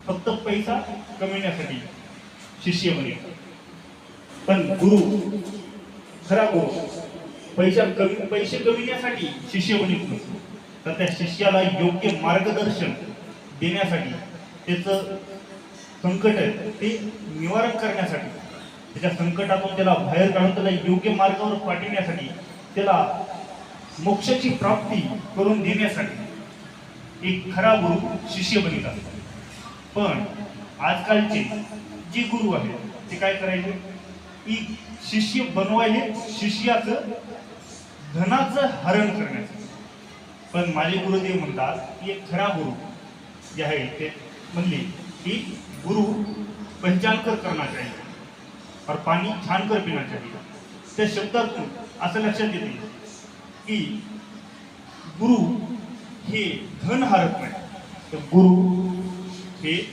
फक्त पैसा कमविण्यासाठी शिष्य बनेल, पण गुरु, खरा गुरु पैसे कमविण्यासाठी शिष्य बनित नसतो, तर त्या शिष्याला योग्य मार्गदर्शन देण्यासाठी, त्याचं संकट आहे ते निवारण करण्यासाठी, त्याच्या संकटातून त्याला बाहेर काढून त्याला योग्य मार्गावर पाठविण्यासाठी, त्याला मोक्षाची प्राप्ती करून देण्यासाठी एक खरा गुरु शिष्य बनित असतो. पण आजकालचे जे गुरु आहेत ते काय करायचे की शिष्य बनवायले, शिष्याचं धनाचं हरण करण्याचं. पण माझे गुरुदेव म्हणतात की एक खरा गुरु जे आहे ते म्हणले की गुरु पहचान कर करना चाहिए और पाणी छान कर पिना चाहिए. त्या शब्दातून असं लक्षात येते की गुरु हे धन हरत नाही, तर गुरु हे